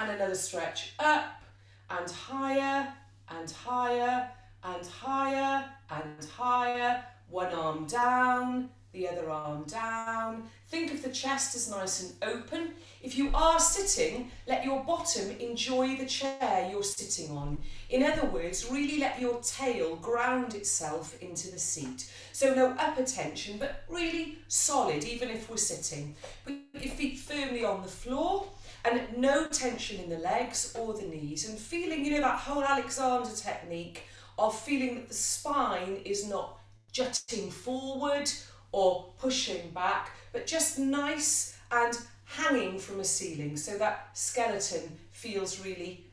And another stretch up and higher and higher and higher and higher. One arm down, the other arm down. Think of the chest as nice and open. If you are sitting, let your bottom enjoy the chair you're sitting on. In other words, really let your tail ground itself into the seat. So no upper tension, but really solid, even if we're sitting. Put your feet firmly on the floor and no tension in the legs or the knees. And feeling, you know, that whole Alexander technique of feeling that the spine is not jutting forward or pushing back, but just nice and hanging from a ceiling, so that skeleton feels really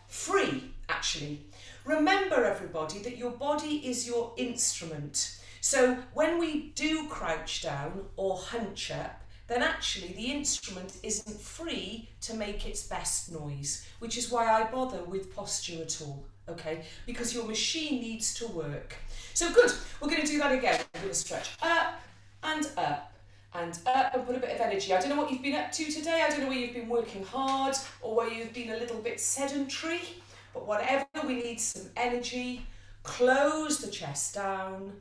free, actually. Remember, everybody, that your body is your instrument. So when we do crouch down or hunch up, then actually the instrument isn't free to make its best noise, which is why I bother with posture at all, okay? Because your machine needs to work. So good, we're going to do that again. We're going to stretch up and up and up and put a bit of energy. I don't know what you've been up to today. I don't know where you've been working hard or where you've been a little bit sedentary, but whatever, we need some energy. Close the chest down,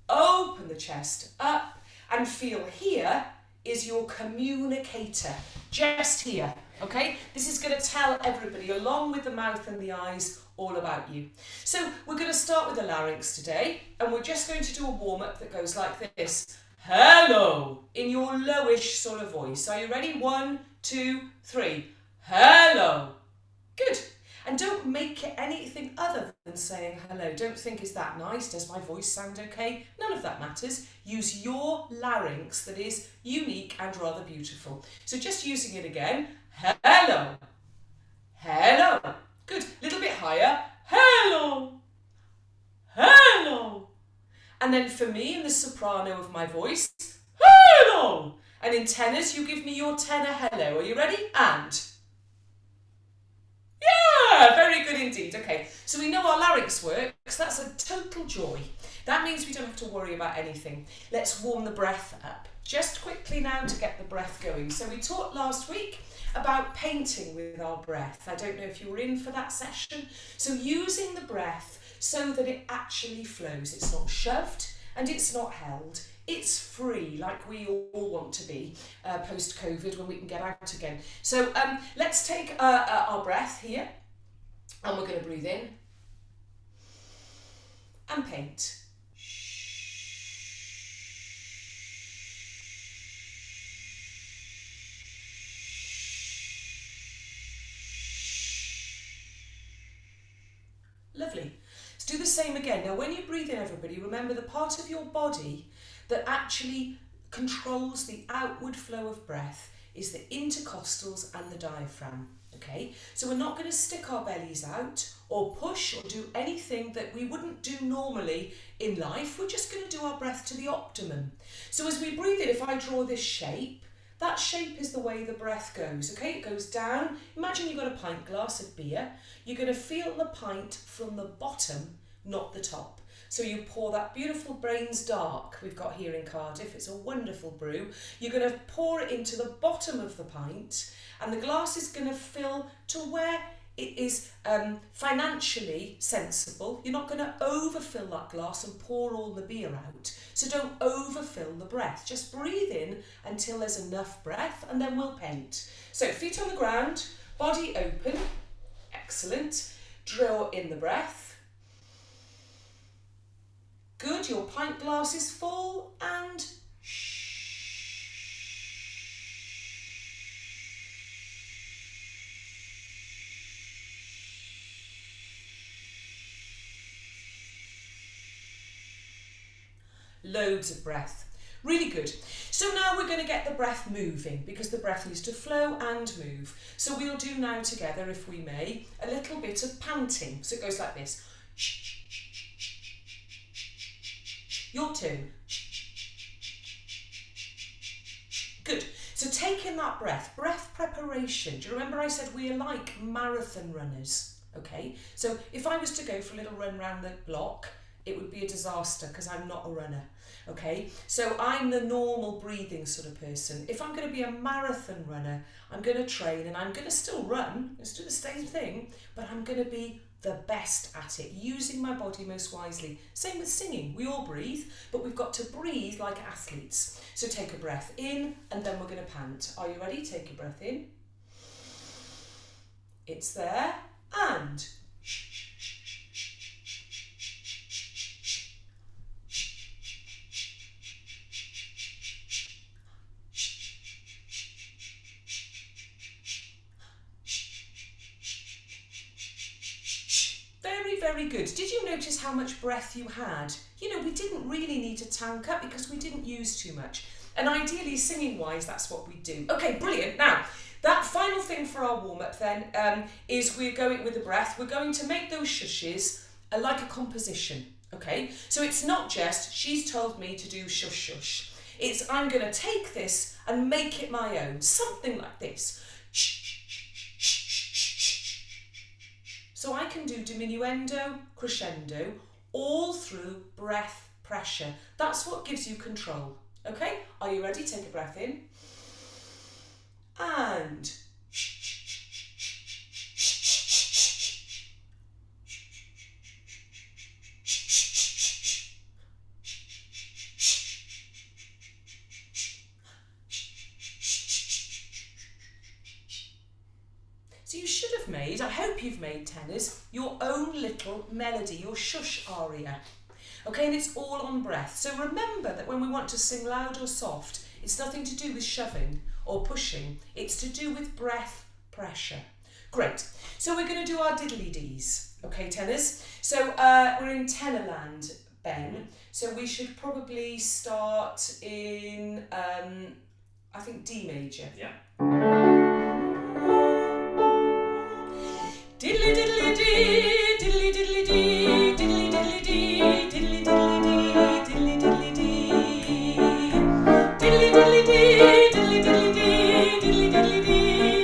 open the chest up, and feel here is your communicator, just here, okay? This is going to tell everybody, along with the mouth and the eyes, all about you. So we're going to start with the larynx today, and we're just going to do a warm-up that goes like this. Hello, in your lowish sort of voice. Are you ready? 1, 2, 3. Hello. Good. And don't make it anything other than saying hello. Don't think, is that nice? Does my voice sound okay? None of that matters. Use your larynx that is unique and rather beautiful. So just using it again. Hello. Hello. Good. A little bit higher. Hello. Hello. And then for me, in the soprano of my voice, hello. And in tenors, you give me your tenor hello. Are you ready? And... yeah, very good indeed. Okay, so we know our larynx works. That's a total joy. That means we don't have to worry about anything. Let's warm the breath up. Just quickly now to get the breath going. So we talked last week about painting with our breath. I don't know if you were in for that session. So using the breath so that it actually flows. It's not shoved and it's not held. It's free, like we all want to be post-COVID when we can get out again. So let's take our breath here, and we're going to breathe in and paint. Lovely. Let's do the same again. Now, when you breathe in, everybody, remember the part of your body that actually controls the outward flow of breath is the intercostals and the diaphragm, okay? So we're not going to stick our bellies out or push or do anything that we wouldn't do normally in life. We're just going to do our breath to the optimum. So as we breathe in, if I draw this shape, that shape is the way the breath goes, okay? It goes down. Imagine you've got a pint glass of beer. You're going to feel the pint from the bottom, not the top. So you pour that beautiful Brains Dark we've got here in Cardiff. It's a wonderful brew. You're going to pour it into the bottom of the pint, and the glass is going to fill to where it is financially sensible. You're not going to overfill that glass and pour all the beer out. So don't overfill the breath. Just breathe in until there's enough breath, and then we'll paint. So feet on the ground, body open. Excellent. Draw in the breath. Good, your pint glass is full, and loads of breath. Really good. So now we're going to get the breath moving, because the breath needs to flow and move. So we'll do now together, if we may, a little bit of panting. So it goes like this. Your turn. Good. So take in that breath preparation. Do you remember I said we are like marathon runners? Okay. So if I was to go for a little run round the block, it would be a disaster because I'm not a runner. Okay, so I'm the normal breathing sort of person. If I'm going to be a marathon runner, I'm going to train and I'm going to still run, let's do the same thing, but I'm going to be the best at it, using my body most wisely. Same with singing, we all breathe, but we've got to breathe like athletes. So take a breath in and then we're going to pant. Are you ready? Take a breath in. It's there, and very good. Did you notice how much breath you had? You know, we didn't really need to tank up because we didn't use too much. And ideally, singing wise, that's what we do. Okay, brilliant. Now, that final thing for our warm-up then is we're going with the breath. We're going to make those shushes like a composition, okay? So it's not just, she's told me to do shush shush. It's, I'm going to take this and make it my own. Something like this. So I can do diminuendo, crescendo, all through breath pressure. That's what gives you control. Okay, are you ready? Take a breath in. And so you should have made, I hope you've made, tenors, your own little melody, your shush aria. Okay, and it's all on breath. So remember that when we want to sing loud or soft, it's nothing to do with shoving or pushing. It's to do with breath pressure. Great. So we're going to do our diddly-dees. Okay, tenors? So we're in tenor land, Ben. So we should probably start in, I think, D major. Yeah. Diddly diddly dee, diddly diddly dee, diddly diddly dee, diddly diddly dee, diddly diddly dee, diddly diddly dee, diddly diddly dee, diddly diddly dee,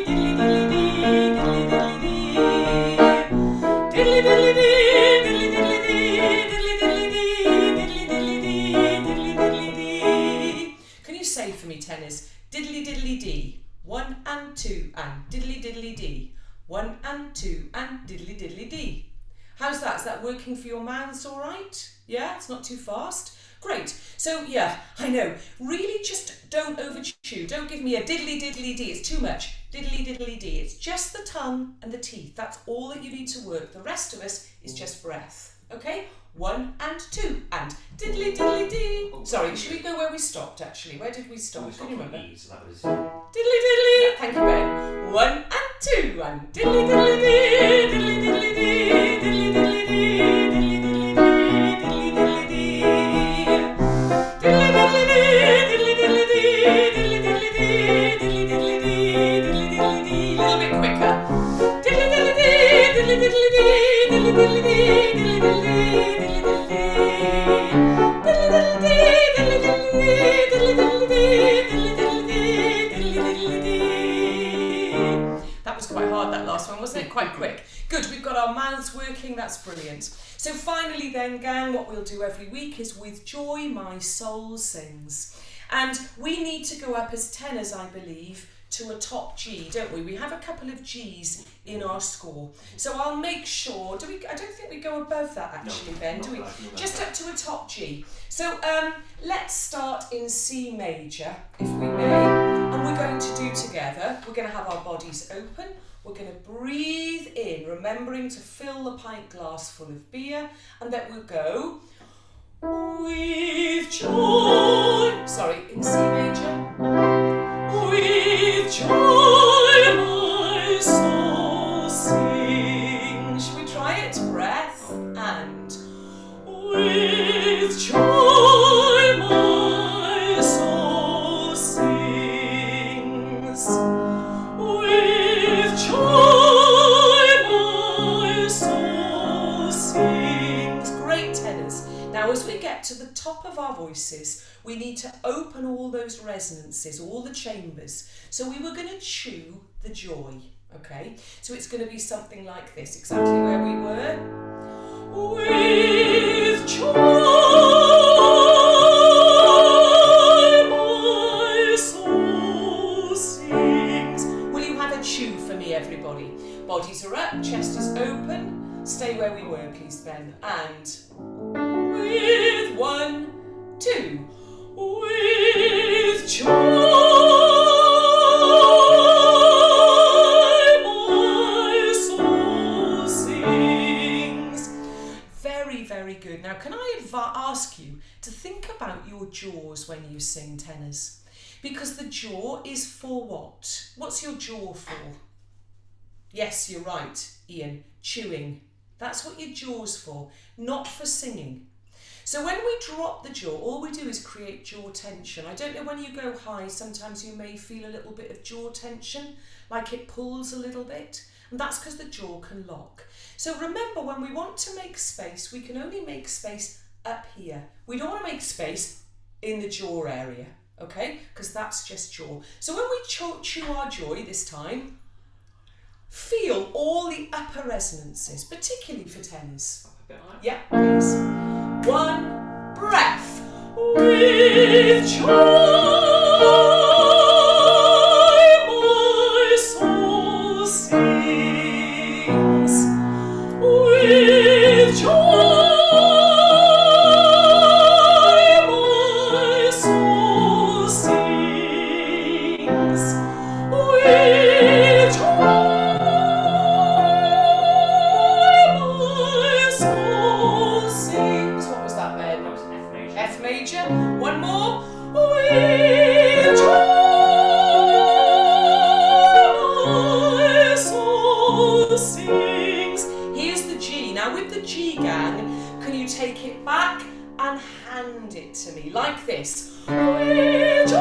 diddly diddly dee, diddly diddly dee, diddly diddly dee, diddly diddly dee, diddly diddly dee, diddly diddly dee. Can you say for me, tenors? Diddly diddly dee, 1 and 2 and diddly diddly dee. 1 and 2 and diddly diddly dee. How's that? Is that working for your mouths all right? Yeah, it's not too fast? Great. So yeah, I know. Really just don't overchew. Don't give me a diddly diddly dee. It's too much. Diddly diddly dee. It's just the tongue and the teeth. That's all that you need to work. The rest of us is just breath. Okay? 1 and 2 and diddly diddly dee. Sorry, should we go where we stopped actually? Where did we stop? Can you remember? E, so that was... Diddly diddly. Thank you, Ben. 1 and 2 and diddly diddly dee, diddly diddly dee, diddly diddly dee, diddly diddly dee, diddly diddly dee, diddly diddly dee, diddly diddly dee, diddly diddly dee, diddly diddly dee. A little bit quicker. Diddly diddly dee, diddly diddly dee, diddly diddly dee, diddly diddly dee, diddly diddly dee, diddly diddly dee, diddly diddly dee, diddly diddly dee. That was quite hard, that last one, wasn't it? Quite quick. Good, we've got our mouths working, that's brilliant. So finally then, gang, what we'll do every week is With Joy My Soul Sings. And we need to go up as tenors, I believe, to a top G, don't we? We have a couple of Gs in our score. So I'll make sure, I don't think we go above that actually, No, Ben, do we? Just up to a top G. So let's start in C major, if we may. And we're going to do together, we're going to have our bodies open, we're going to breathe in, remembering to fill the pint glass full of beer, and then we'll go, with joy, sorry, in C major, with joy my soul sings. Should we try it? Breath and with joy my soul sings. With joy my soul sings. Great tenors. Now as we get to the top of our voices, we need to open all those resonances, all the chambers. So we were going to chew the joy, okay? So it's going to be something like this, exactly where we were. With joy my soul sings. Will you have a chew for me, everybody? Bodies are up, chest is open. Stay where we were, please, Ben. And with 1, 2. With joy my soul sings. Very, very good. Now, can I ask you to think about your jaws when you sing tenors? Because the jaw is for what? What's your jaw for? Yes, you're right, Ian. Chewing. That's what your jaw's for, not for singing. So when we drop the jaw, all we do is create jaw tension. I don't know, when you go high, sometimes you may feel a little bit of jaw tension, like it pulls a little bit, and that's because the jaw can lock. So remember, when we want to make space, we can only make space up here. We don't want to make space in the jaw area, okay? Because that's just jaw. So when we chew our joy this time, feel all the upper resonances, particularly for tenors. Yeah, please. 1 breath. With joy my soul sings. With joy my soul sings. With joy my soul sings. What was that, Ben? That was F major. F major. One more. With joy my soul sings. Here's the G. Now with the G, gang, can you take it back and hand it to me like this? With joy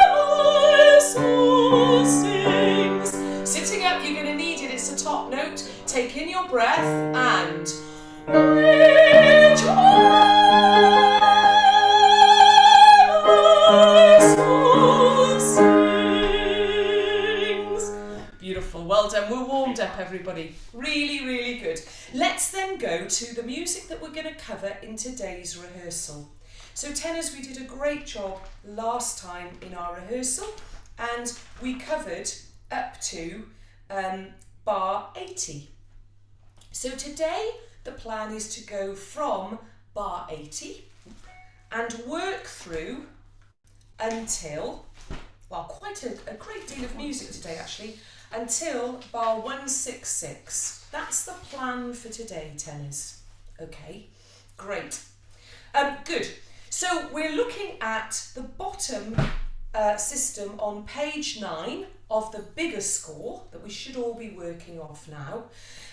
my soul sings. Sitting up, you're going to need it. It's a top note. Take in your breath and with joy my soul sings. Beautiful. Well done. We're warmed up, everybody. Really, really good. Let's then go to the music that we're going to cover in today's rehearsal. So tenors, we did a great job last time in our rehearsal, and we covered up to bar 80. So today the plan is to go from bar 80 and work through until, well, quite a great deal of music today actually, until bar 166. That's the plan for today, tenors. Okay, great. Good. So we're looking at the bottom system on page 9 of the bigger score that we should all be working off now.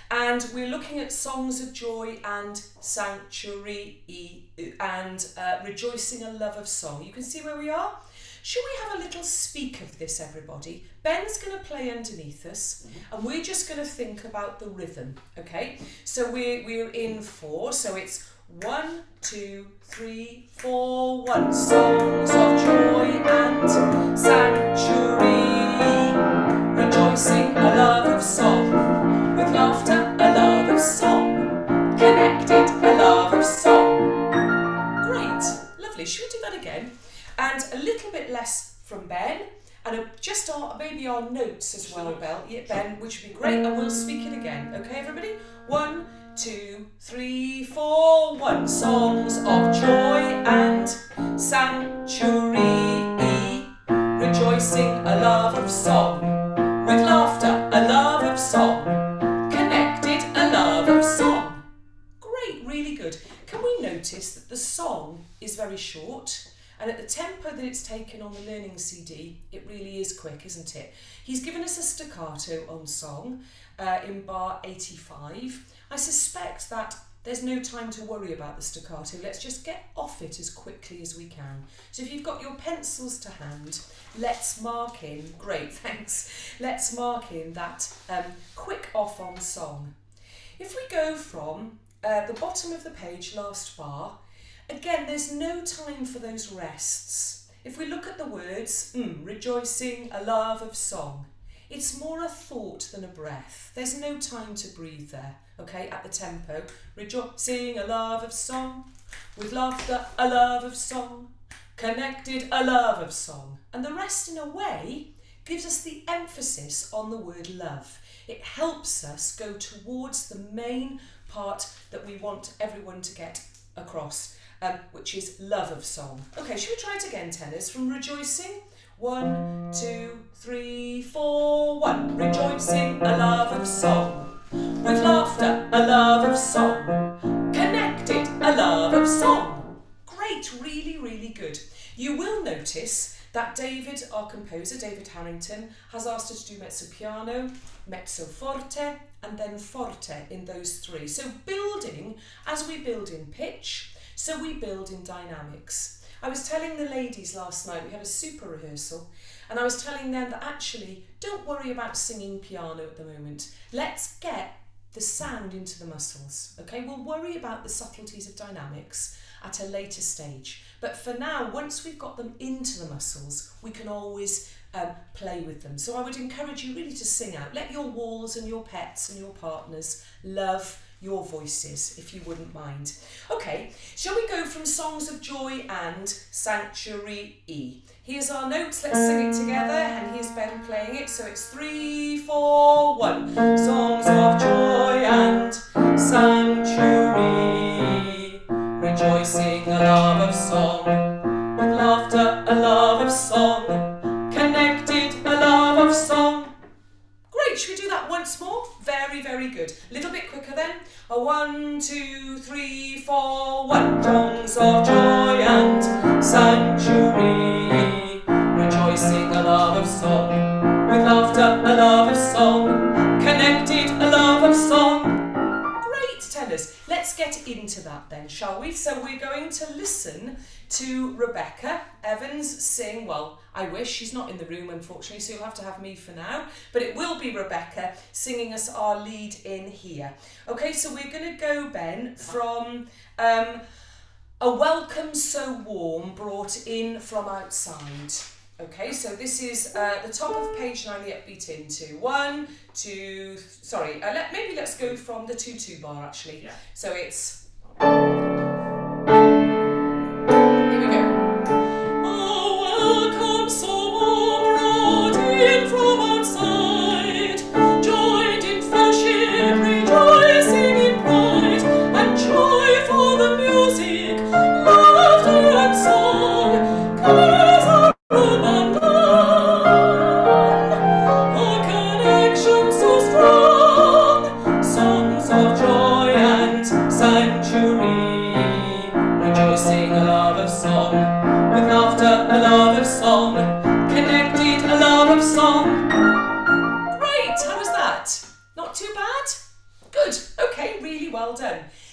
And we're looking at Songs of Joy and Sanctuary and Rejoicing a Love of Song. You can see where we are. Should we have a little speak of this, everybody? Ben's going to play underneath us, and we're just going to think about the rhythm, okay? So we're in 4, so it's 1, 2, 3, 4, 1. Songs of joy and sanctuary, rejoicing a love of song, with laughter a love of song, connected a love of song. Great, lovely. Should we do that again? And a little bit less from Ben, and just maybe our notes as well, Ben, which would be great, and we'll speak it again. Okay, everybody? 1, 2, 3, 4, 1. Songs of joy and sanctuary, rejoicing a love of song, with laughter a love of song, connected a love of song. Great, really good. Can we notice that the song is very short? And at the tempo that it's taken on the learning CD, it really is quick, isn't it? He's given us a staccato on song in bar 85. I suspect that there's no time to worry about the staccato. Let's just get off it as quickly as we can. So if you've got your pencils to hand, let's mark in, great, thanks. Let's mark in that quick off on song. If we go from the bottom of the page, last bar, again, there's no time for those rests. If we look at the words, rejoicing a love of song, it's more a thought than a breath. There's no time to breathe there. okay, at the tempo. Rejoicing, a love of song, with laughter, a love of song, connected, a love of song. And the rest, in a way, gives us the emphasis on the word love. It helps us go towards the main part that we want everyone to get across, which is love of song. Okay, should we try it again, tenors? From rejoicing. 1, 2, 3, 4, 1. Rejoicing, a love of song, with laughter, a love of song, connected, a love of song. Great, really, really good. You will notice that David, our composer, David Harrington, has asked us to do mezzo piano, mezzo forte, and then forte in those three. So building, as we build in pitch, so we build in dynamics. I was telling the ladies last night, we had a super rehearsal, and I was telling them that actually, don't worry about singing piano at the moment. Let's get the sound into the muscles, okay? We'll worry about the subtleties of dynamics at a later stage. But for now, once we've got them into the muscles, we can always play with them. So I would encourage you really to sing out. Let your walls and your pets and your partners love your voices, if you wouldn't mind. Okay, shall we go from Songs of Joy and Sanctuary E? Here's our notes, let's sing it together, and here's Ben playing it. So it's 3, 4, 1. Songs of Joy and Sanctuary, rejoicing, a love of song, with laughter, a love of song, connected, a love of song. Great, should we do that once more? Very, very good. A little bit quicker then. 1, 2, 3, 4, 1. Songs of Joy and Sanctuary, rejoicing, a love of song, with laughter, a love of song, connected, a love of song. Great, tenors. Let's get into that then, shall we? So we're going to listen to Rebecca Evans sing. Well, I wish, she's not in the room unfortunately, so you'll have to have me for now, but it will be Rebecca singing us our lead in here. Okay, so we're going to go, Ben, from A Welcome So Warm Brought In From Outside. Okay, so this is the top of page 9, the upbeat into. 1, 2, sorry, maybe let's go from the 2-2 bar actually. Yeah. So it's...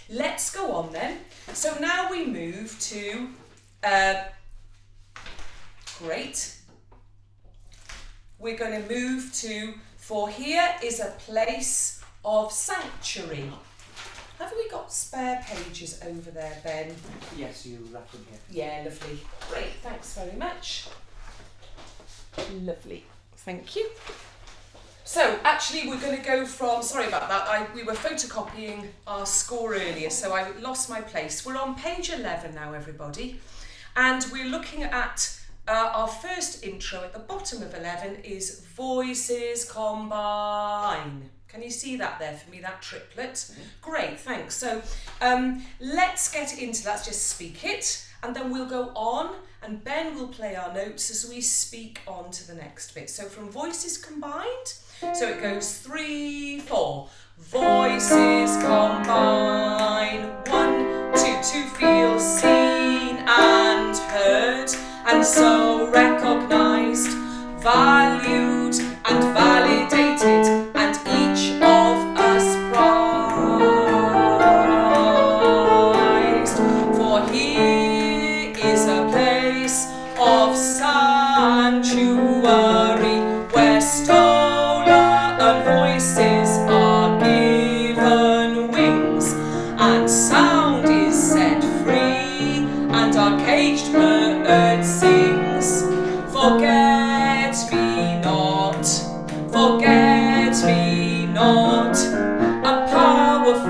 Let's go on then. So now we move to, great. We're going to move to, for here is a place of sanctuary. Have we got spare pages over there, Ben? Yes, you wrap them here. Yeah, lovely. Great, thanks very much. Lovely, thank you. So actually we're going to go from, sorry about that, we were photocopying our score earlier, so I lost my place. We're on page 11 now, everybody, and we're looking at our first intro at the bottom of 11 is Voices Combine. Can you see that there for me, that triplet? Mm-hmm. Great, thanks. So let's get into that, just speak it, and then we'll go on, and Ben will play our notes as we speak on to the next bit. So from Voices Combined, so it goes 3, 4. Voices combine. 1, 2, to feel seen and heard, and so recognised, valued and validated, and each of us prized. For here is a place of sanctuary, where stolen voices are given wings, and sound is set free, and our caged bird sings. Forget me not, a powerful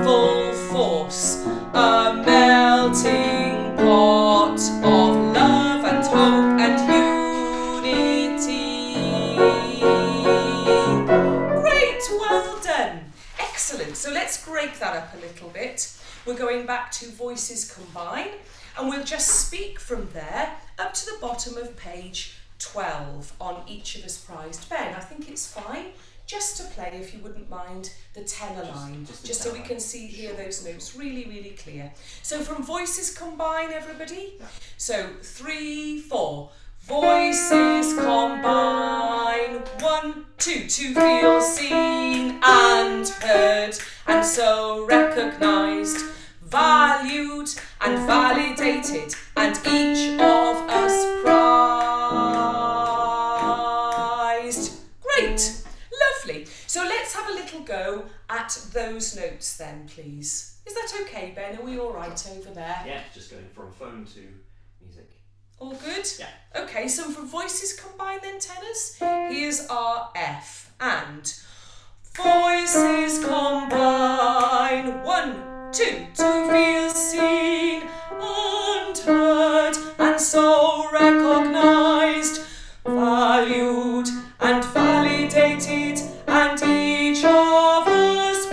so let's break that up a little bit. We're going back to voices combine, and we'll just speak from there up to the bottom of page 12 on each of us prized. Ben, I think it's fine just to play, if you wouldn't mind, the tenor line, just so we can hear those notes really, really clear. So from voices combine, everybody. Yeah. So 3, 4. Voices combine, 1, 2, to feel seen and heard, and so recognised, valued and validated, and each of us prized. Great, lovely. So let's have a little go at those notes then, please. Is that okay, Ben? Are we all right over there? Yeah, just going from phone to music. All good? Yeah. Okay, so from voices combine then, tenors, here's our F. And voices combine, 1, 2, to feel seen and heard, and so recognised, valued and validated, and each of us prized.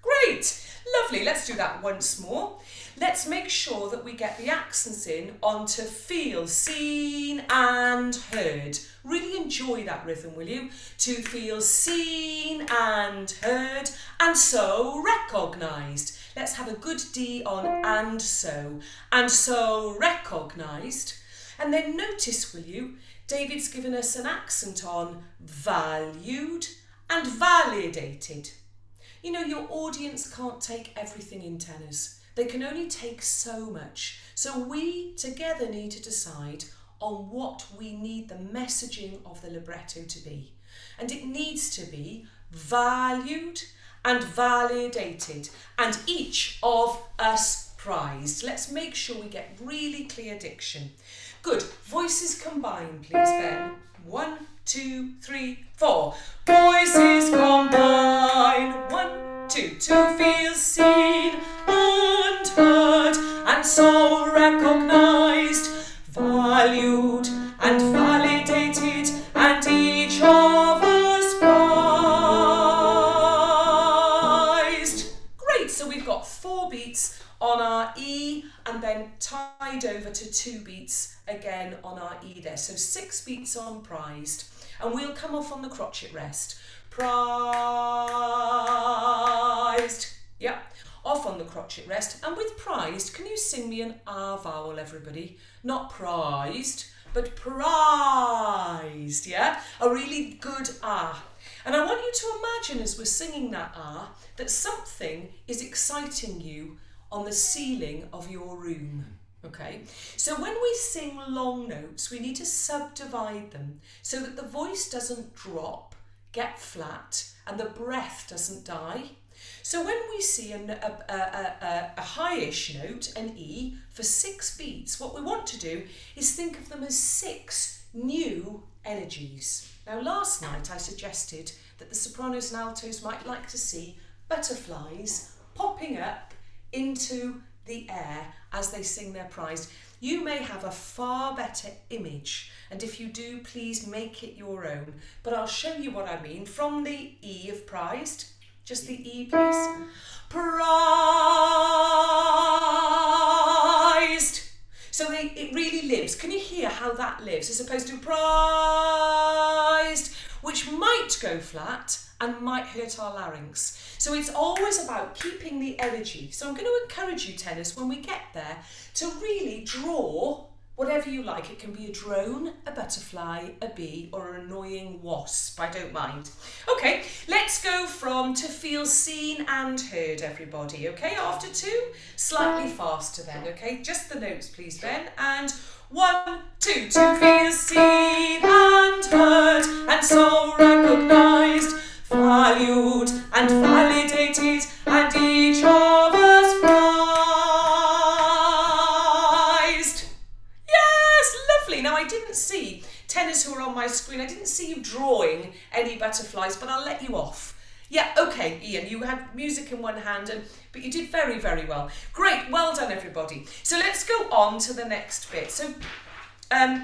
Great, lovely. Let's do that once more. Let's make sure that we get the accents in onto feel seen and heard. Really enjoy that rhythm, will you? To feel seen and heard, and so recognised. Let's have a good D on and so recognised. And then notice, will you, David's given us an accent on valued and validated. You know, your audience can't take everything in tenors. They can only take so much. So we together need to decide on what we need the messaging of the libretto to be. And it needs to be valued and validated, and each of us prized. Let's make sure we get really clear diction. Good. Voices combine, please, Ben. 1, 2, 3, 4. Voices combine. 1, 2, to feel seen and heard, and so recognised, valued and validated, and each of us prized. Great, so we've got 4 beats on our E, and then tied over to 2 beats again on our E there. So 6 beats on prized, and we'll come off on the crotchet rest. Prized. Yep, off on the crotchet rest. And with prized, can you sing me an R vowel, everybody? Not prized, but prized, yeah? A really good R. And I want you to imagine as we're singing that R, that something is exciting you on the ceiling of your room. Okay, so when we sing long notes, we need to subdivide them so that the voice doesn't drop, get flat, and the breath doesn't die. So when we see a highish note, an E, for 6 beats, what we want to do is think of them as 6 new energies. Now, last night I suggested that the sopranos and altos might like to see butterflies popping up into the air as they sing their prized. You may have a far better image, and if you do, please make it your own. But I'll show you what I mean from the E of prized. Just the E, please. Prized. So it really lives. Can you hear how that lives as opposed to prized, which might go flat and might hurt our larynx. So it's always about keeping the energy. So I'm going to encourage you, tenors, when we get there, to really draw whatever you like. It can be a drone, a butterfly, a bee, or an annoying wasp. I don't mind. Okay, let's go from to feel seen and heard, everybody. Okay, after 2, slightly faster then. Okay, just the notes, please, Ben. And 1, 2, to feel seen and heard, and so recognised, valued and validated, and each of us prized. Yes, lovely. Now I didn't see, tenors who are on my screen, I didn't see you drawing any butterflies, but I'll let you off. Yeah, okay, Ian, you had music in one hand, but you did very, very well. Great, well done, everybody. So let's go on to the next bit. So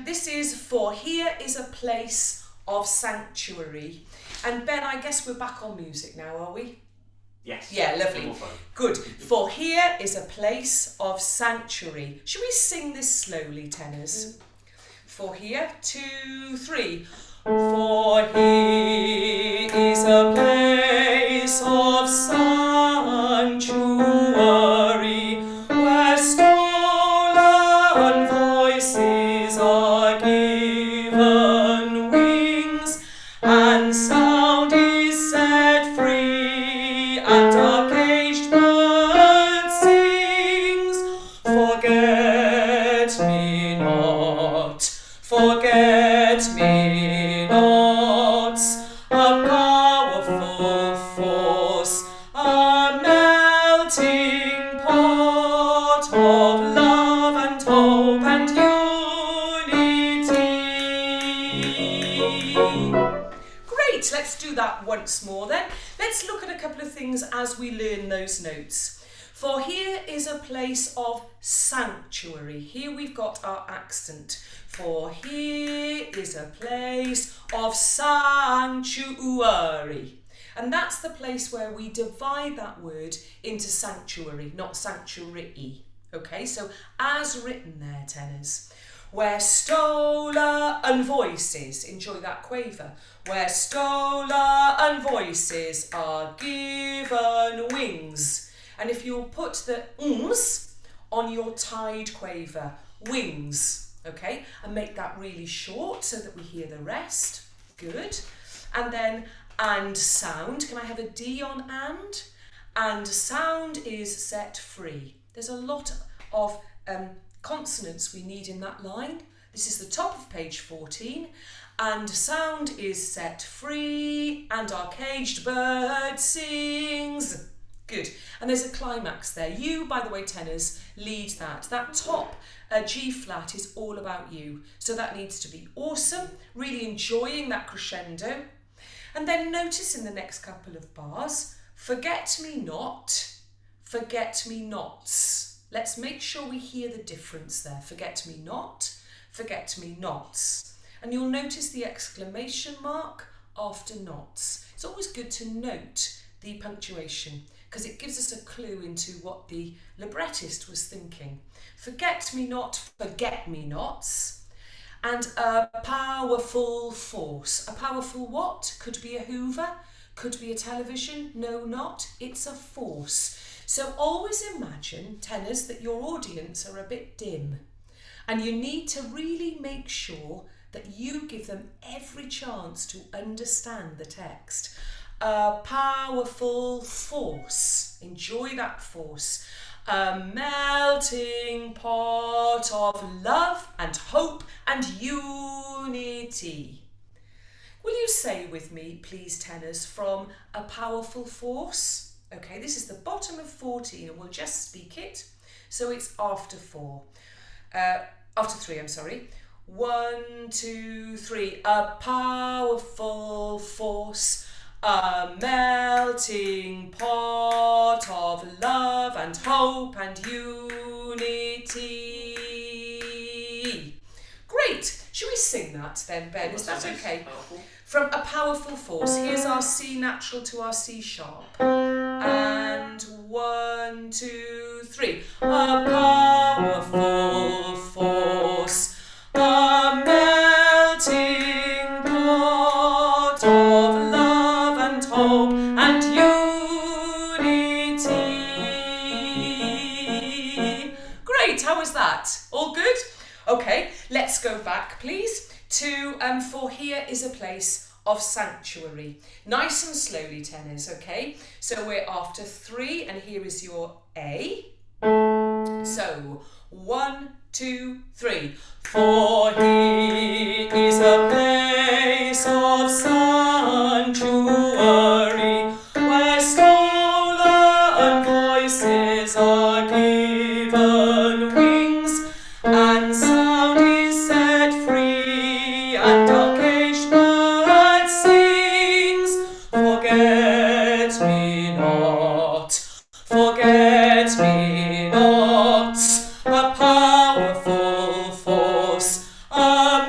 this is for here is a place of sanctuary. And Ben, I guess we're back on music now, are we? Yes. Yeah, lovely. More fun. Good. For here is a place of sanctuary. Should we sing this slowly, tenors? For here, 2, 3. For here is a place of sanctuary, where stolen voices are given wings, and sound is set free, and our caged bird sings. Forget me not, forget me not, a powerful force, a melting pot of love and hope and unity. Great, let's do that once more then. Let's look at a couple of things as we learn those notes. For here is a place of sanctuary. Here we've got our accent. For here is a place of sanctuary. And that's the place where we divide that word into sanctuary, not sanctuary. Okay, so as written there, tenors. Where stolen voices, enjoy that quaver, where stolen voices are given wings. And if you'll put the ums on your tied quaver, wings, okay, and make that really short so that we hear the rest. Good. And then and sound. Can I have a D on and? And sound is set free. There's a lot of consonants we need in that line. This is the top of page 14. And sound is set free, and our caged bird sings. Good. And there's a climax there. You, by the way, tenors, lead that. That top G flat is all about you. So that needs to be awesome, really enjoying that crescendo. And then notice in the next couple of bars, forget me not, forget me nots. Let's make sure we hear the difference there. Forget me not, forget me nots. And you'll notice the exclamation mark after nots. It's always good to note the punctuation because it gives us a clue into what the librettist was thinking. Forget me not, forget me nots. And a powerful force. A powerful what? Could be a Hoover, could be a television. No, not. It's a force. So always imagine, tenors, that your audience are a bit dim. And you need to really make sure that you give them every chance to understand the text. A powerful force. Enjoy that force. A melting pot of love and hope and unity. Will you say with me, please, tenors, from a powerful force? Okay, this is the bottom of 14 and we'll just speak it. So it's after 3, I'm sorry. 1, 2, 3. A powerful force. A melting pot of love and hope and unity. Great. Should we sing that then, Ben? Is that okay? Powerful. From a powerful force. Here's our C natural to our C sharp. And 1, 2, 3. A powerful force. A melting pot of love and hope and unity. Great, how was that? All good? Okay, let's go back, please, to for here is a place of sanctuary. Nice and slowly, tenors, okay? So we're after 3, and here is your A. So 1, 2, 3. For here is a place of sanctuary, where stolen voices are given wings, and sound is set free, and our caged bird sings. Forget me not, forget me not, a powerful force, a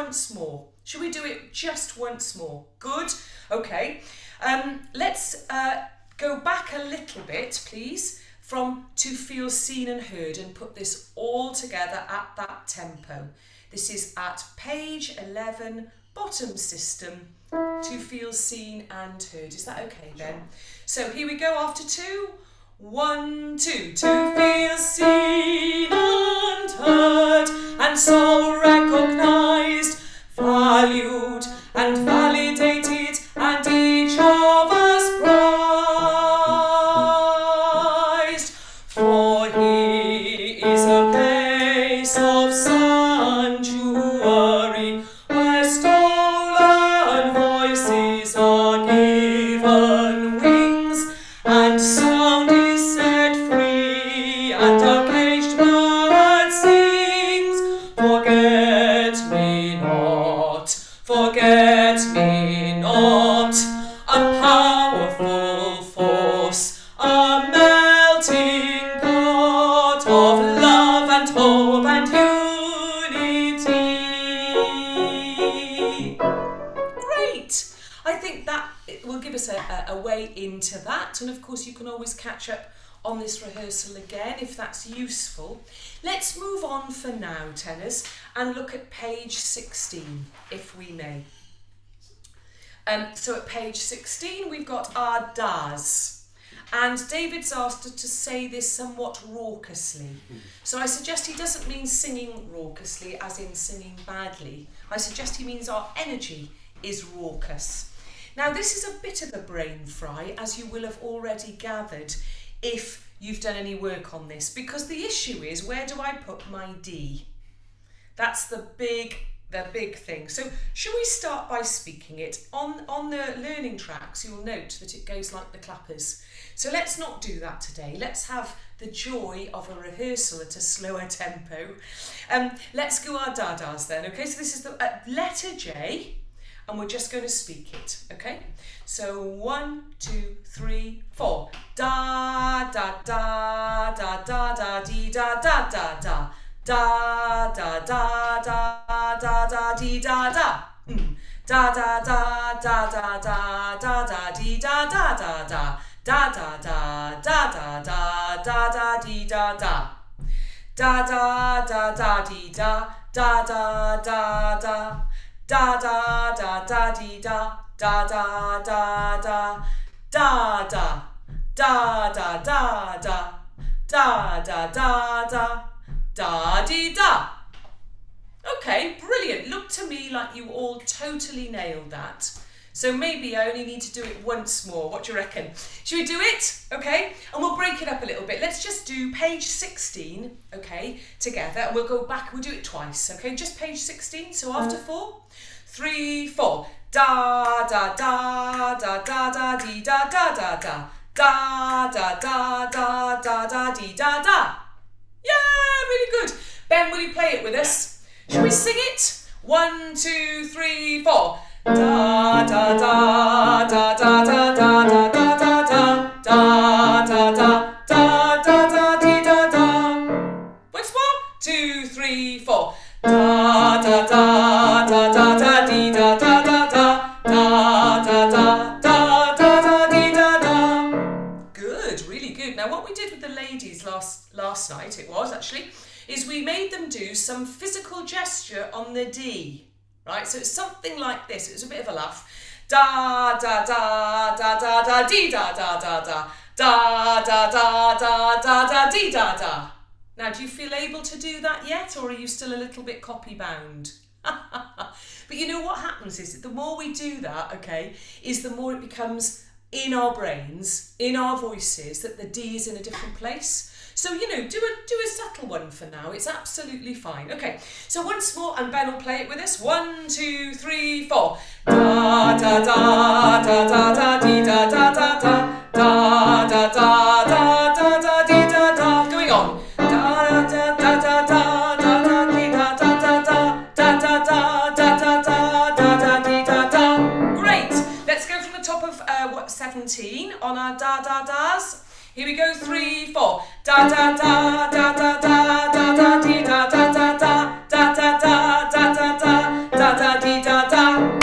once more. Should we do it just once more? Good. Okay. Let's go back a little bit, please, from to feel seen and heard, and put this all together at that tempo. This is at page 11, bottom system, to feel seen and heard. Is that okay then? So here we go after 2. 1, 2. To feel seen and heard, and so recognised, valued and validated, and each of us prized. For he is a place of sanctuary, where stolen voices are given wings, and sound is set free, and a caged bird sings. Forget me not, a powerful force, a melting pot of love and hope and unity. Great! I think that it will give us a way into that, and of course you can always catch up on this rehearsal again if that's useful. Let's move on for now, tenors, and look at page 16, if we may. So at page 16 we've got our das, and David's asked us to say this somewhat raucously. So I suggest he doesn't mean singing raucously as in singing badly. I suggest he means our energy is raucous. Now this is a bit of a brain fry, as you will have already gathered if you've done any work on this, because the issue is, where do I put my D? That's the big thing. So shall we start by speaking it? On the learning tracks you'll note that it goes like the clappers. So let's not do that today. Let's have the joy of a rehearsal at a slower tempo. Let's go our da-das then, okay? So this is the letter J, and we're just going to speak it, okay? So 1, 2, 3, 4. Da da da da da da dee da da da da. Da da da da da da dee da da. Da da da da da da da da dee da da da da. Da da da da da da da da dee da da. Da da da da dee da da da da da. Da da da da dee da da da da da. Da da da da da da. Da da da da. Da dee da. Okay, brilliant. Look to me like you all totally nailed that. So maybe I only need to do it once more. What do you reckon? Should we do it? Okay, and we'll break it up a little bit. Let's just do page 16, okay, together. And we'll go back, we'll do it twice, okay? Just page 16, so after 4, 3, 4. Da da da da da da dee da da da da. Da da da da da da dee da da. Yeah, really good. Ben, will you play it with us? Shall we sing it? 1, 2, 3, 4. Da da da da da da da da da da da da da da da da dee da da. Once more. 2, 3, 4. Da da da da da da dee da da da da da da da da da dee da da. Good, really good. Now what we did with the ladies last night, it was actually, is we made them do some physical gesture on the D. Right, so it's something like this. It was a bit of a laugh. Da da da da da da dee da da da da da da da da da da dee da da. Now, do you feel able to do that yet, or are you still a little bit copy bound? But you know what happens is that the more we do that, okay, is the more it becomes in our brains, in our voices, that the D is in a different place. So, you know, do a subtle one for now. It's absolutely fine. Okay, so once more, and Ben will play it with us. 1, 2, 3, 4. Da da da da da da dee da da da da da da da da da da dee da da. Going on. Da da da da da da da dee da da da da da da da da da da da dee da da. Great. Let's go from the top of 17 on our da da das. Here we go, 3, 4. Da da da da da da da da dee da da da da da da da da da da da dee da da.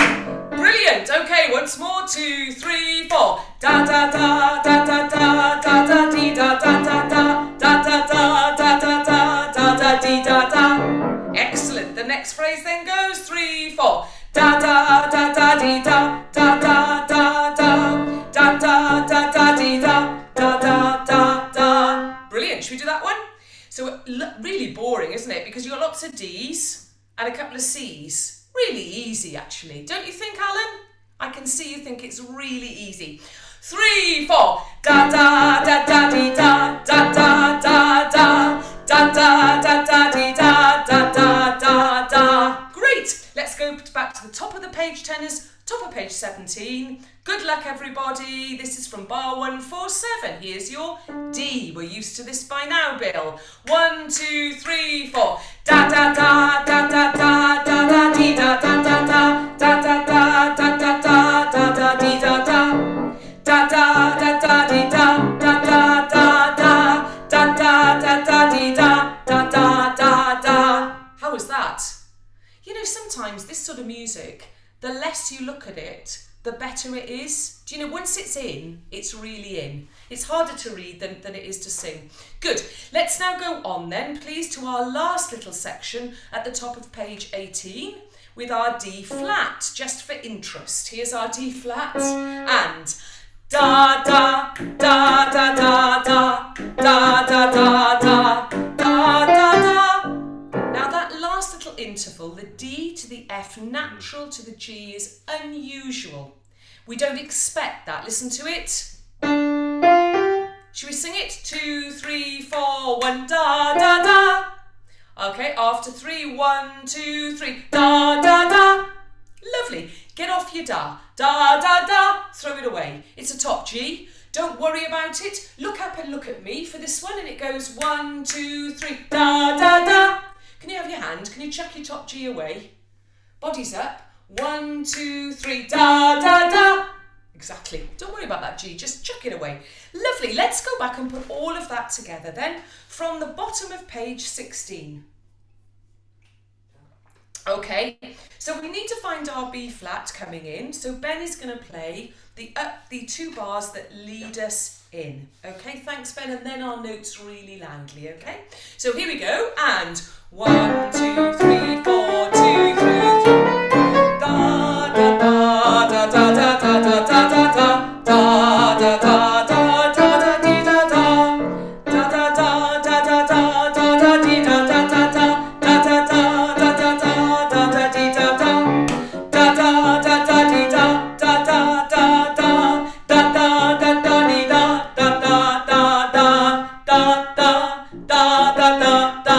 Brilliant. Okay, once more. 2, 3, 4. Da da da da da da da da dee da da da da da da da da da da da da dee da da. Excellent. The next phrase then goes 3, 4. Da da da da dee da da da da da da da da da dee da da da da da. Brilliant. Should we do that one? So really boring, isn't it? Because you've got lots of D's and a couple of C's. Really easy, actually. Don't you think, Alan? I can see you think it's really easy. 3, 4. Da da da da dee da da da da da da da da da dee da da da da da. Great. Let's go back to the top of the page, tenors. Top of page 17. Good luck, everybody. This is from bar 147. Here's your D. We're used to this by now, Bill. 1, 2, 3, 4. Da da da da da da da da dee da da da da da da da da da da da da dee da da da da da da dee da da da da da da da da da dee da da da da da. How was that? You know, sometimes this sort of music, the less you look at it, the better it is. Do you know, once it's in, it's really in. It's harder to read than it is to sing. Good. Let's now go on then, please, to our last little section at the top of page 18 with our D flat, just for interest. Here's our D flat and da da da da da da da da da da da da. Now that last little interval, the D to the F natural to the G, is unusual. We don't expect that. Listen to it. Should we sing it? 2, 3, 4, 1, da da da. Okay, after 3, 1, 2, 3, da da da. Lovely. Get off your da. Da da da. Throw it away. It's a top G. Don't worry about it. Look up and look at me for this one, and it goes 1, 2, 3, da da da. Can you have your hand? Can you chuck your top G away? Body's up. 1, 2, 3, da da da. Exactly. Don't worry about that G, just chuck it away. Lovely. Let's go back and put all of that together then from the bottom of page 16. Okay, so we need to find our B flat coming in. So Ben is going to play the 2 bars that lead us in. Okay, thanks Ben, and then our notes really loudly, okay? So here we go, and 1, 2, 3, 4, 2, 3, 3. Da da da da da da da da da da da da da da da dee da da da da da da da da da dee da da da da da da da da da da dee da da da da da dee da da da da da da da da dee da da da da da da da da da da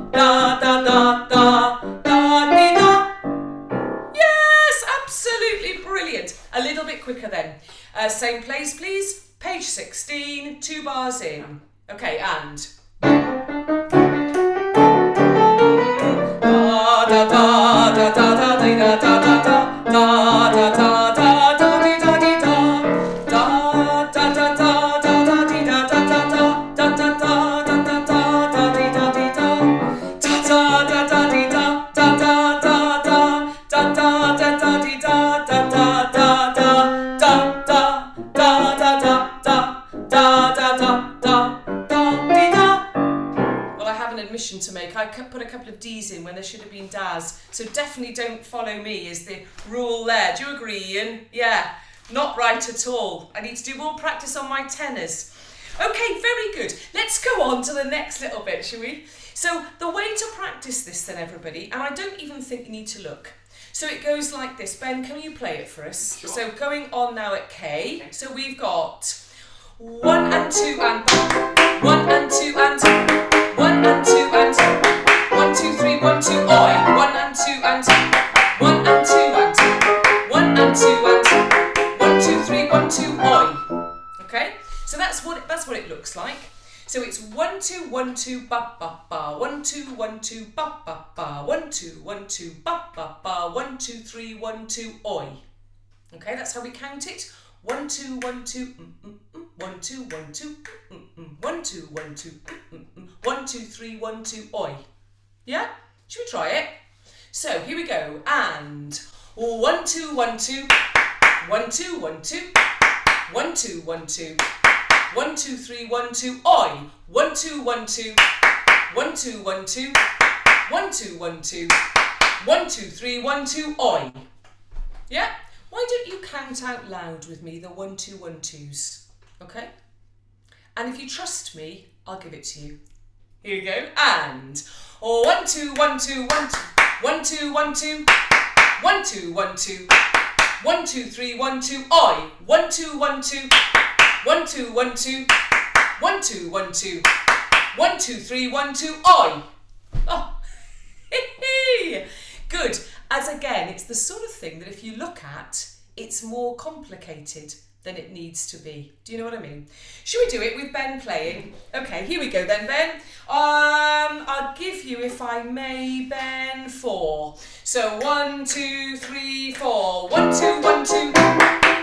da da da da dee da. Yes, absolutely brilliant. A little bit quicker then. Same place, please. Page 16, 2 bars in. Okay, and da da da da da da da da da da da da da da dee da dee da da da da da da da dee da da da da da da da da da da dee da dee da da da da dee da da da da da da da da dee da da da da da da da da da da da da dee da. Well, I have an admission to make. I put a couple of D's in when there should have been Daz. So definitely don't follow me is the rule there. Do you agree, Ian? Yeah, not right at all. I need to do more practice on my tenors. Okay, very good. Let's go on to the next little bit, shall we? So the way to practice this then, everybody, and I don't even think you need to look. So it goes like this. Ben, can you play it for us? Sure. So going on now at K. So we've got 1 and 2 and 1 and 2 and 1 and 2 and 1, 2, 3, 1, 2, oi. 1 and 2 and 1 and 2 and 1 and 2 and 1, 2, 3, 1, 2, oi. Okay? So that's what it looks like. So it's 1 2 1 2 ba ba ba 1 2 1 2 ba ba ba 1 2 1 2 ba ba ba 1 2 3 1 2 oi. Okay, that's how we count it. 1 2 1 2 1 2 1 2 1 2 1 2 1 2 3 1 2 oi. Yeah? Should we try it? So here we go. And 1 2 1 2 1 2 1 2 1 2 1 2 1 2 3 1 2 oi 1 2 1 2 1 2 1 2 1 2 1 2 1 2 3 1 2 oi. Yeah? Why don't you count out loud with me the 1 2 1 2s? Okay? And if you trust me, I'll give it to you. Here you go. And 1 2 1 2 1 2 1 2 1 2 1 2 1 2 1 2 3 1 2 oi 1 2 1 2 1 2 1 2 1 2 1 2 1 2 3 1 2 oi. Oh, good. As again, it's the sort of thing that if you look at, it's more complicated than it needs to be. Do you know what I mean? Should we do it with Ben playing? Okay, here we go then, Ben. I'll give you, if I may, Ben, 4. So 1 2 3 4 1 2 1 2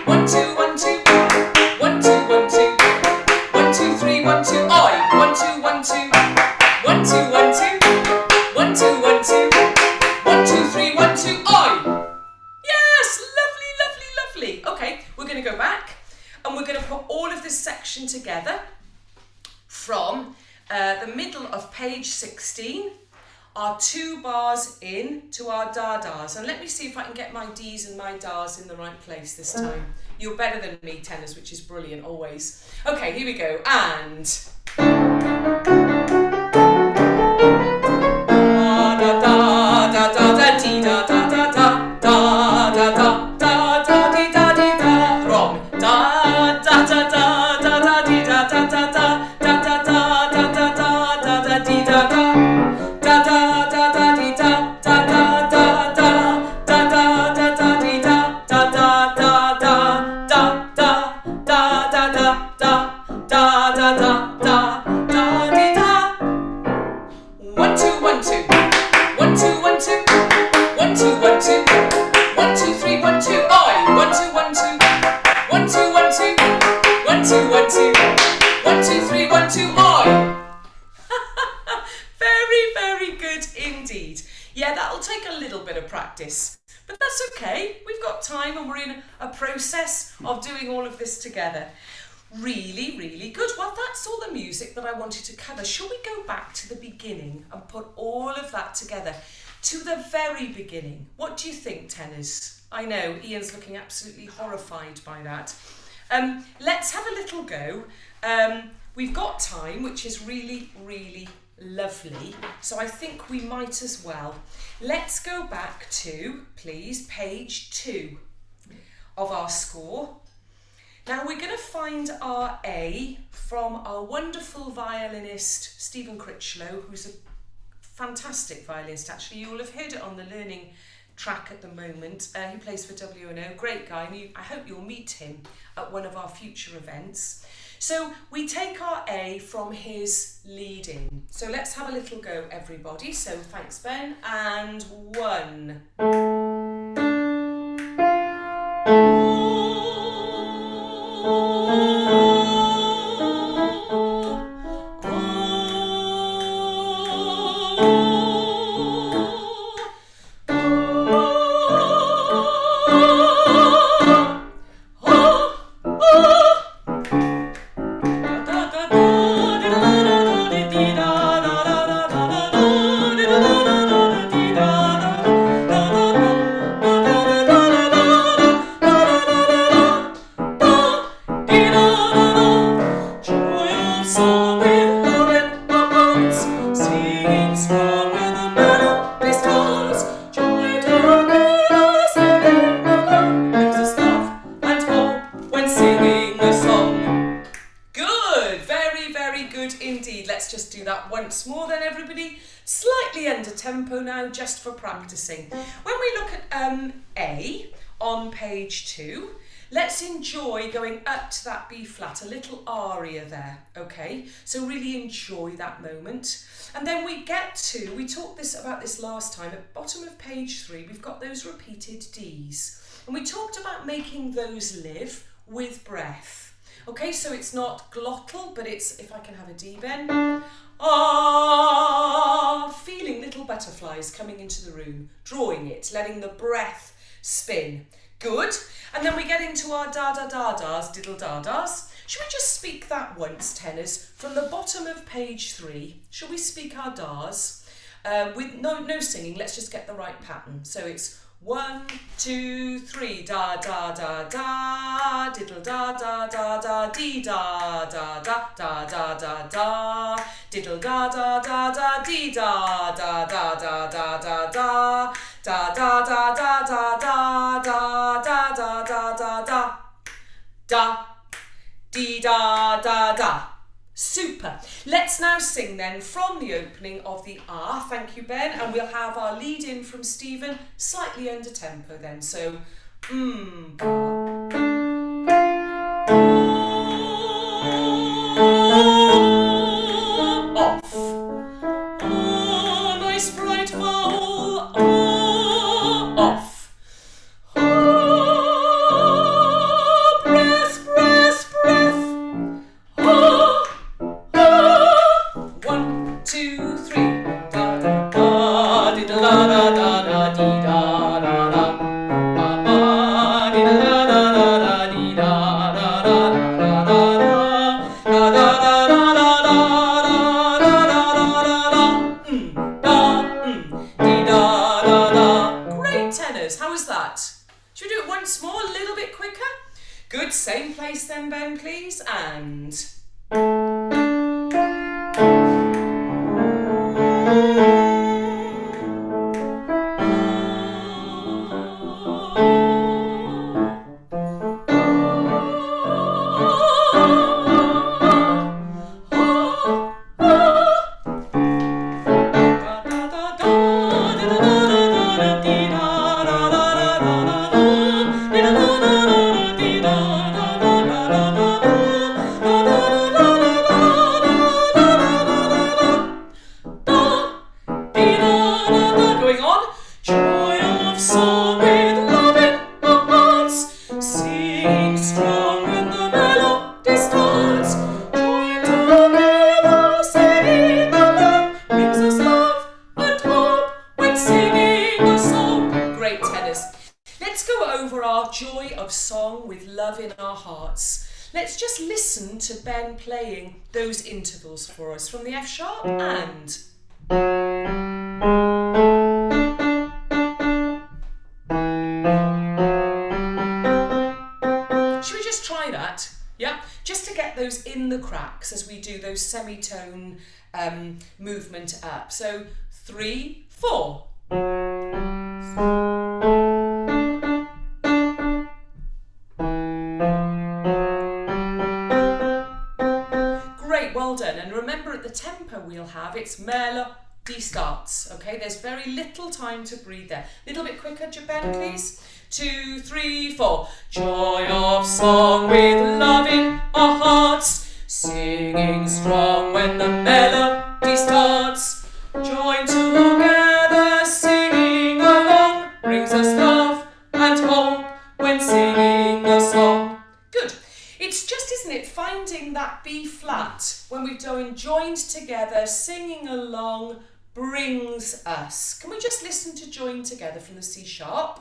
1 2 1 2 1 2 1 2 1 2 3 1 2 oi 1 2 1 2 1 2 1 2 1 2 1 2 1 2 3 1 2 oi. Yes, lovely, lovely, lovely. Okay, we're going to go back and we're going to put all of this section together from the middle of page 16, our 2 bars in to our da-das. And let me see if I can get my Ds and my das in the right place this time. You're better than me, tenors, which is brilliant, always. Okay, here we go. And... Yeah, that'll take a little bit of practice, but that's okay. We've got time and we're in a process of doing all of this together. Really, really good. Well, that's all the music that I wanted to cover. Shall we go back to the beginning and put all of that together to the very beginning? What do you think, tenors? I know, Ian's looking absolutely horrified by that. Let's have a little go. We've got time, which is really, really lovely. So I think we might as well. Let's go back to, please, page 2 of our score. Now we're going to find our A from our wonderful violinist, Stephen Critchlow, who's a fantastic violinist actually. You will have heard it on the learning track at the moment. He plays for W&O, great guy, and I hope you'll meet him at one of our future events. So we take our A from his leading. So let's have a little go, everybody. So thanks, Ben. And 1. Once more then, everybody, slightly under tempo now, just for practicing. When we look at A on page 2, let's enjoy going up to that B flat, a little aria there, okay? So really enjoy that moment. And then we get to, we talked about this last time, at bottom of page 3, we've got those repeated Ds. And we talked about making those live with breath. Okay, so it's not glottal, but it's, if I can have a D, Ben. Ah, feeling little butterflies coming into the room, drawing it, letting the breath spin. Good. And then we get into our da-da-da-das, diddle-da-das. Shall we just speak that once, tenors? From the bottom of page 3, shall we speak our das? With no singing, let's just get the right pattern. So it's 1, 2, 3, da da da da, diddle da da da da, dee da da da da da da da, diddle da da da da, dee da da da da da da da, da da da da da da da da da da da da, da, dee da da da. Super. Let's now sing then from the opening of the R. Thank you, Ben. And we'll have our lead in from Stephen, slightly under tempo then. So, off. Nice bright vowel. Off. Breath, breath, breath. 1, 2, 3, da da da, di da da da da, di da da da, ba ba, di da da da da, di da da da da da da da da da di da da da. Great tenors. How was that? Should we do it once more, a little bit quicker? Good. Same place then, Ben, please, and. Going on. Joy of song with love in our hearts, singing strong when the melody starts. Join together, singing along, brings us love and hope when singing a song. Great tenors. Let's go over our joy of song with love in our hearts. Let's just listen to Ben playing those intervals for us from the F sharp and. Should we just try that? Yeah, just to get those in the cracks as we do those semitone movement up. So 3, 4. Great, well done. And remember at the tempo we'll have, it's melody starts. Okay, there's very little time to breathe there. A little bit quicker, Ben, please. 2, 3, 4. Joy of song with love in our hearts, singing strong when the melody starts. Join together, singing along, brings us love and hope when singing a song. Good. It's just, isn't it, finding that B flat when we've joined together, singing along, brings us. Can we just listen to join together from the C sharp?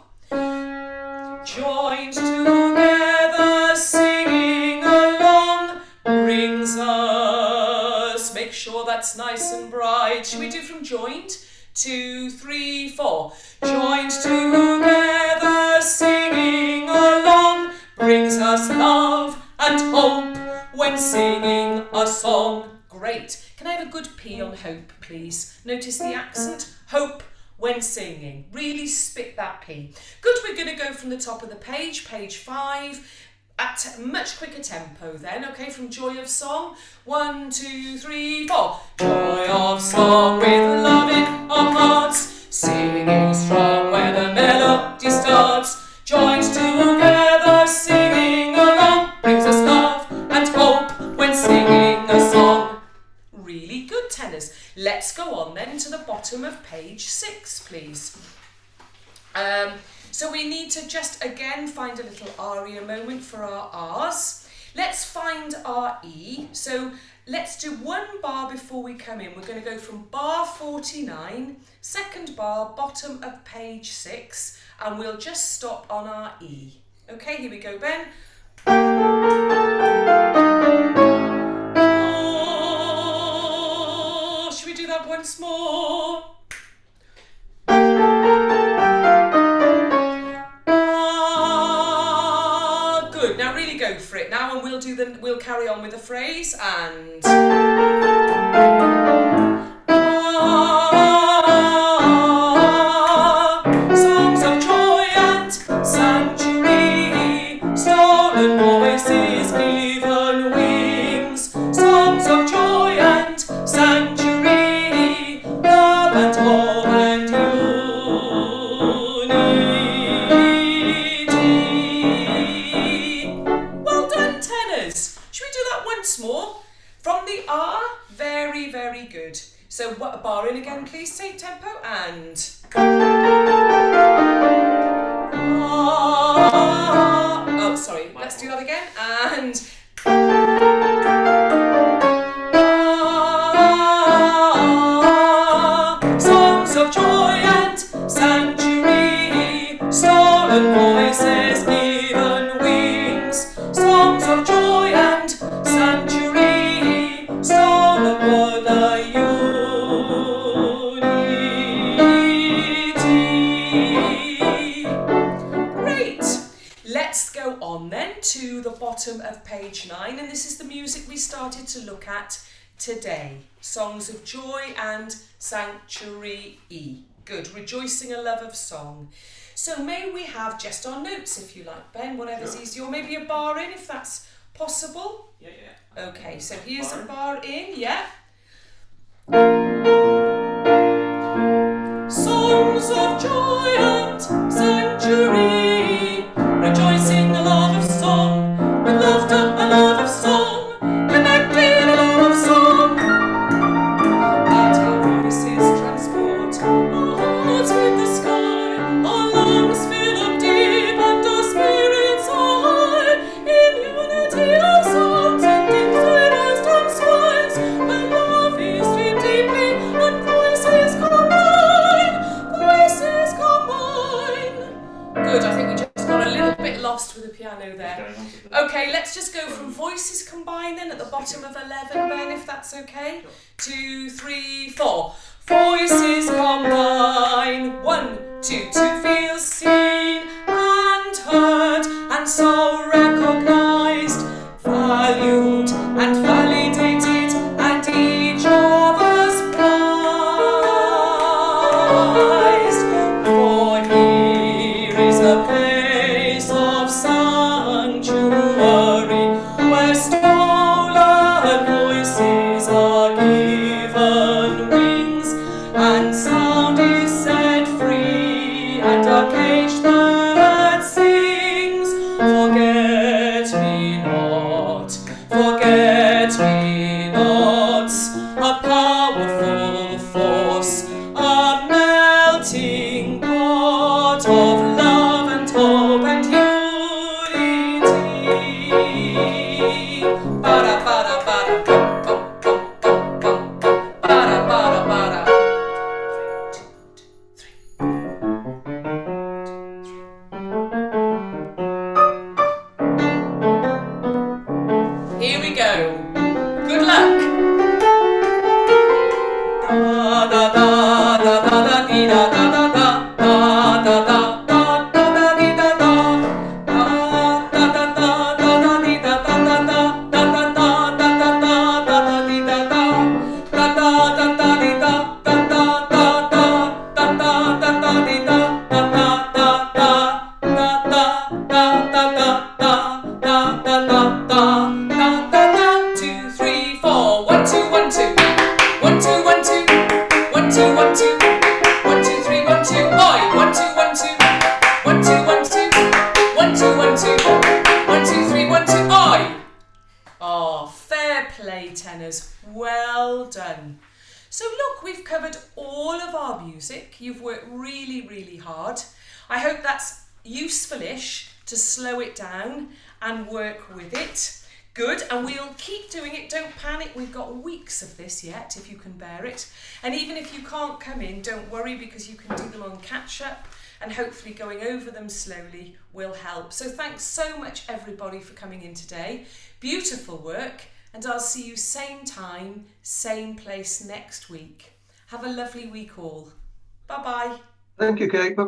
Joined together, singing along, brings us. Make sure that's nice and bright. Should we do from joined? 2, 3, 4. Joined together, singing along, brings us love and hope when singing a song. Great. Can I have a good P on hope, please? Notice the accent. Hope when singing. Really spit that P. Good, we're going to go from the top of the page, page 5, at a much quicker tempo then, okay, from Joy of Song. 1, 2, 3, 4. Joy of song with love in our hearts, singing strong when the melody starts. Joined together, singing along, brings us love and hope when singing a song. Really good, tenors. Let's go on then to the bottom of page 6, please. So we need to just again find a little aria moment for our R's. Let's find our E. So let's do one bar before we come in. We're going to go from bar 49, second bar, bottom of page 6, and we'll just stop on our E. Okay, here we go, Ben. Oh, should we do that once more? Good. Now really go for it now, and we'll carry on with the phrase and. Songs of joy and sanctuary, stolen voices given wings. Songs of joy and sanctuary, love and hope and unity. Well done, tenors. Should we do that once more? From the R, very, very good. So what, bar in again, please, take tempo, and. Oh, sorry, let's do that again, and. Songs of joy and sanctuary, stolen voices given wings. Songs of joy and sanctuary, stolen for the unity. Great. Let's go on then to the bottom of page 9, and this is the music we started to look at today. Songs of joy and sanctuary E. Good. Rejoicing a love of song. So may we have just our notes, if you like, Ben, whatever's easy, or maybe a bar in if that's possible. Yeah. Okay, so here's a bar in, yeah. Songs of joy and sanctuary, rejoicing a love of song, with laughter a love of song, connecting a love of song. That our voices transport our hearts with the sky, our lungs fill up deep and our spirits are high, in unity of sounds and in silence and smiles, where love is streamed deeply and voices combine. Good, I think we just got a little bit lost with the piano there. Okay, let's just go from voices combine then at the bottom of 11, Ben, if that's okay. 2, 3, 4. Voices combine. 1, 2, to feel seen and heard and so recognized, valued and validated, and each of us prized. For here is a place of sanctuary, where stolen voices are given wings, and sound is set free, and a cage that sings. Forget me not, a powerful force, a melting pot of love and hope and unity. Ba-da, ba-da, ba-da, bum, bum, bum, bum, bum, bum. Ba-da, ba-da, ba-da. 3. Here we go. Good luck. Da da da da da da dee da da da da da da da da da da dee da da da da da da da da dee da da da da da da da da da da dee da da da da da da dee da da da da da da da da dee da da da da da da da da da da da. 2, 3, 4. 1, 2, 1, 2. 1, 2, 1, 2. 1, 2, 1, 2. 1, 2, 3, 1, 2. Oi! 1, 2, 1, 2. 1, 2, 1, 2. 1, 2, 1, 2. 1, 2, 3, 1, 2. Oi! Oh, fair play, tenors. Well done. So look, we've covered all of our music. You've worked really, really hard. I hope that's useful-ish to slow it down and work with it. Good, and we'll keep doing it. Don't panic. We've got weeks of this yet, if you can bear it. And even if you can't come in, don't worry, because you can do them on catch-up, and hopefully going over them slowly will help. So thanks so much, everybody, for coming in today. Beautiful work, and I'll see you same time, same place next week. Have a lovely week all. Bye-bye. Thank you, Kate.